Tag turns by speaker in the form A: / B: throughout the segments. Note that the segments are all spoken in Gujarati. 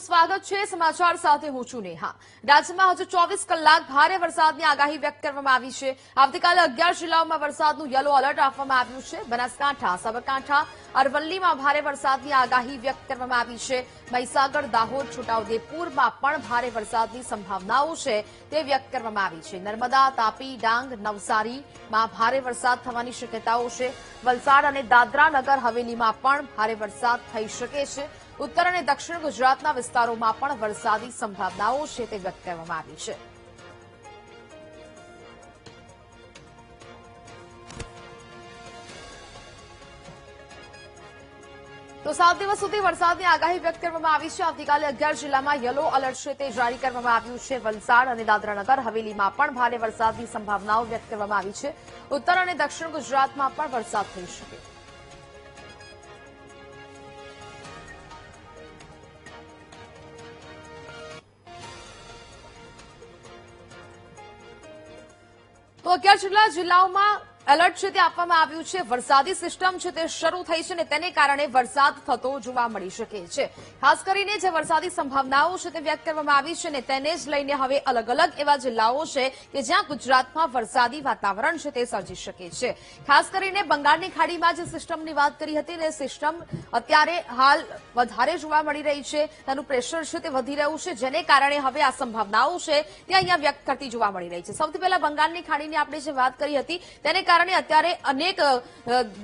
A: સ્વાગત છે સમાચાર સાથે હું છું નેહા। રાજ્યમાં હજુ 24 કલાક ભારે વરસાદની આગાહી વ્યક્ત કરવામાં આવી છે। આવતીકાલે 11 જિલ્લાઓમાં વરસાદનું યલો એલર્ટ આપવામાં આવ્યું છે। બનાસકાંઠા, સાબરકાંઠા, અરવલ્લીમાં ભારે વરસાદની આગાહી વ્યક્ત કરવામાં આવી છે। મહીસાગર, દાહોદ, છોટાઉદેપુરમાં પણ ભારે વરસાદની સંભાવનાઓ છે તે વ્યક્ત કરવામાં આવી છે। નર્મદા, તાપી, ડાંગ, નવસારીમાં ભારે વરસાદ થવાની શક્યતાઓ છે। વલસાડ અને દાદરા નગર હવેલીમાં પણ ભારે વરસાદ થઈ શકે છે। ઉત્તર અને દક્ષિણ ગુજરાતના વિસ્તારોમાં પણ વરસાદી સંભાવનાઓ છે તે વ્યક્ત કરવામાં આવી છે। તો 7 દિવસ સુધી વરસાદની આગાહી વ્યક્ત કરવામાં આવી છે। આવતીકાલે 11 જિલ્લામાં યલો એલર્ટ છે તે જારી કરવામાં આવ્યું છે। વલસાડ અને દાદરા નગર હવેલીમાં પણ ભારે વરસાદની સંભાવનાઓ વ્યક્ત કરવામાં આવી છે। ઉત્તર અને દક્ષિણ ગુજરાતમાં પણ વરસાદ થઈ શકે છે। તો 11 જેટલા જિલ્લાઓમાં એલર્ટ છે તે આપવામાં આવ્યું છે। વરસાદી સિસ્ટમ છે તે શરૂ થઈ છે અને તેને કારણે વરસાદ થતો જોવા મળી શકે છે। ખાસ કરીને જે વરસાદી સંભાવનાઓ છે તે વ્યક્ત કરવામાં આવી છે અને તેને જ લઈને હવે અલગ અલગ એવા જિલ્લાઓ છે કે જ્યાં ગુજરાતમાં વરસાદી વાતાવરણ છે તે સર્જી શકે છે। ખાસ કરીને બંગાળની ખાડીમાં જે સિસ્ટમની વાત કરી હતી તે સિસ્ટમ અત્યારે હાલ વધારે જોવા મળી રહી છે। તેનું પ્રેશર છે તે વધી રહ્યું છે, જેને કારણે હવે આ સંભાવનાઓ છે તે અહીંયા વ્યક્ત કરતી જોવા મળી રહી છે। સૌથી પહેલા બંગાળની ખાડીની આપણે જે વાત કરી હતી તેને કારણે અત્યારે અનેક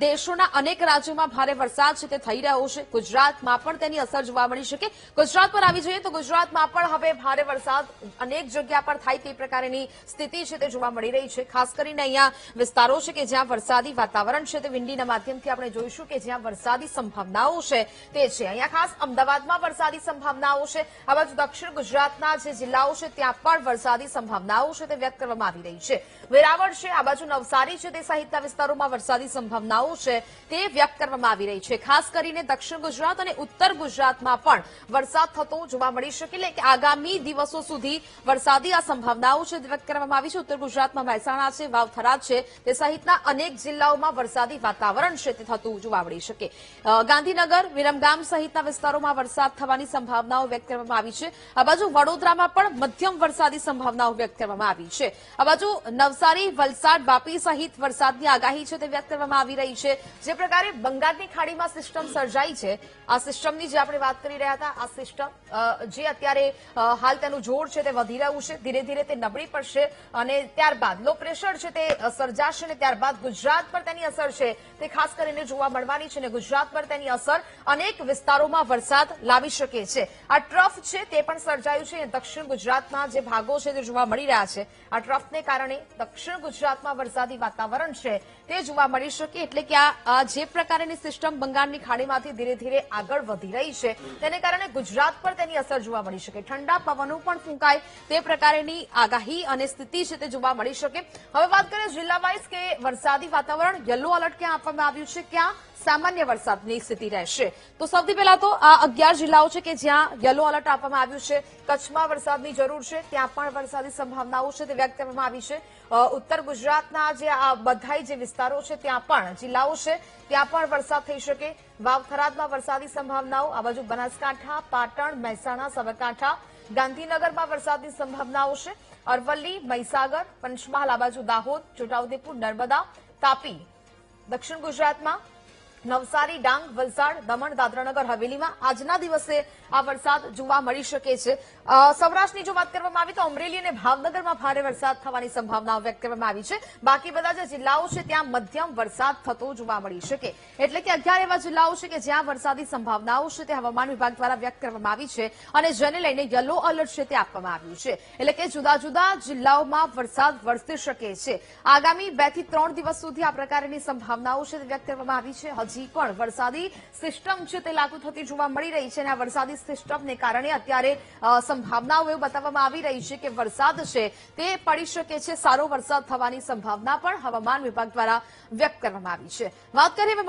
A: દેશોના અનેક રાજ્યોમાં ભારે વરસાદ છે તે થઈ રહ્યો છે। ગુજરાતમાં પણ તેની અસર જોવા મળી શકે। ગુજરાત પર આવી જઈએ તો ગુજરાતમાં પણ હવે ભારે વરસાદ અનેક જગ્યા પર થાય તે પ્રકારની સ્થિતિ છે તે જોવા મળી રહી છે। ખાસ કરીને અહીંયા વિસ્તારો છે કે જ્યાં વરસાદી વાતાવરણ છે તે વિંડીના માધ્યમથી આપણે જોઈશું કે જ્યાં વરસાદી સંભાવનાઓ છે તે છે। અહીંયા ખાસ અમદાવાદમાં વરસાદી સંભાવનાઓ છે। આ બાજુ દક્ષિણ ગુજરાતના જે જિલ્લાઓ છે ત્યાં પણ વરસાદી સંભાવનાઓ છે તે વ્યક્ત કરવામાં આવી રહી છે। વેરાવળ છે, આ બાજુ નવસારી છે તે સહિતના વિસ્તારોમાં વરસાદી સંભાવનાઓ છે તે વ્યક્ત કરવામાં આવી રહી છે। ખાસ કરીને દક્ષિણ ગુજરાત અને ઉત્તર ગુજરાતમાં પણ વરસાદ થતો જોવા મળી શકે। એટલે કે આગામી દિવસો સુધી વરસાદી આ સંભાવનાઓ છે વ્યક્ત કરવામાં આવી છે। ઉત્તર ગુજરાતમાં મહેસાણા છે, વાવ-થરાદ છે તે સહિતના અનેક જિલ્લાઓમાં વરસાદી વાતાવરણ છે તે થતું જોવા મળી શકે। ગાંધીનગર, વિરમગામ સહિતના વિસ્તારોમાં વરસાદ થવાની સંભાવનાઓ વ્યક્ત કરવામાં આવી છે। આ બાજુ વડોદરામાં પણ મધ્યમ વરસાદી સંભાવનાઓ વ્યક્ત કરવામાં આવી છે। આ બાજુ નવસારી, વલસાડ, વાપી સહિત વરસાદની આગાહી છે તે વ્યક્ત કરવામાં આવી રહી છે। જે પ્રકારે બંગાળની ખાડીમાં સિસ્ટમ સર્જાઈ છે, આ સિસ્ટમની જે આપણે વાત કરી રહ્યા હતા, આ સિસ્ટમ જે અત્યારે હાલ તેનું જોર છે તે વધી રહ્યું છે, ધીરે ધીરે તે નબળી પડશે અને ત્યારબાદ લો પ્રેશર છે તે સર્જાશે અને ત્યારબાદ ગુજરાત પર તેની અસર છે તે ખાસ કરીને જોવા મળવાની છે અને ગુજરાત પર તેની અસર અનેક વિસ્તારોમાં વરસાદ લાવી શકે છે। આ ટ્રફ છે તે પણ સર્જાયું છે। દક્ષિણ ગુજરાતના જે ભાગો છે તે જોવા મળી રહ્યા છે। આ ટ્રફને કારણે દક્ષિણ ગુજરાતમાં વરસાદી વાતાવરણ છે તે જોવા મળી શકે। એટલે કે આ જે પ્રકારની સિસ્ટમ બંગાળની ખાડીમાંથી ધીરે ધીરે આગળ વધી રહી છે તેને કારણે ગુજરાત પર તેની અસર જોવા મળી શકે। ઠંડા પવનો પણ ફૂંકાય તે પ્રકારની આગાહી અને સ્થિતિ છે તે જોવા મળી શકે। હવે વાત કરીએ જિલ્લા વાઇઝ કે વરસાદી વાતાવરણ યલો એલર્ટ ક્યાં આપવામાં આવ્યું છે, ક્યાં સામાન્ય વરસાદની સ્થિતિ રહેશે। તો સૌથી પહેલા તો આ 11 જિલ્લાઓ છે કે જ્યાં યલો એલર્ટ આપવામાં આવ્યું છે। કચ્છમાં વરસાદની જરૂર છે, ત્યાં પણ વરસાદી સંભાવનાઓ છે તે વ્યક્ત કરવામાં આવી છે। ઉત્તર ગુજરાતના જે આ બધા જે વિસ્તારો છે ત્યાં પણ જિલ્લાઓ છે ત્યાં પણ વરસાદ થઈ શકે। વાવ-થરાદમાં વરસાદી સંભાવનાઓ, આ બાજુ બનાસકાંઠા, પાટણ, મહેસાણા, સાબરકાંઠા, ગાંધીનગરમાં વરસાદની સંભાવનાઓ છે। અરવલ્લી, મહીસાગર, પંચમહાલ, આ બાજુ દાહોદ, છોટાઉદેપુર, નર્મદા, તાપી, દક્ષિણ ગુજરાતમાં નવસારી, ડાંગ, વલસાડ, દમણ, દાદરાનગર હવેલીમાં આજના દિવસે આ વરસાદ જોવા મળી શકે છે। સૌરાષ્ટ્રની જો વાત કરવામાં આવી તો અમરેલી અને ભાવનગરમાં ભારે વરસાદ થવાની સંભાવનાઓ વ્યક્ત કરવામાં આવી છે। બાકી બધા જે જિલ્લાઓ છે ત્યાં મધ્યમ વરસાદ થતો જોવા મળી શકે। એટલે કે 11 એવા જિલ્લાઓ છે કે જ્યાં વરસાદી સંભાવનાઓ છે તે હવામાન વિભાગ દ્વારા વ્યક્ત કરવામાં આવી છે અને જેને લઈને યલો એલર્ટ છે તે આપવામાં આવ્યું છે। એટલે કે જુદા જુદા જિલ્લાઓમાં વરસાદ વરસી શકે છે। આગામી 2 થી 3 દિવસ સુધી આ પ્રકારની સંભાવનાઓ છે તે વ્યક્ત કરવામાં આવી છે। હજી પણ વરસાદી સિસ્ટમ છે તે લાગુ થતી જોવા મળી રહી છે અને આ વરસાદી સિસ્ટમને કારણે અત્યારે સંભાવનાઓ એવું બતાવવામાં આવી રહી છે કે વરસાદ છે તે પડી શકે છે। સારો વરસાદ થવાની સંભાવના પણ હવામાન વિભાગ દ્વારા વ્યક્ત કરવામાં આવી છે। વાત કરીએ હવે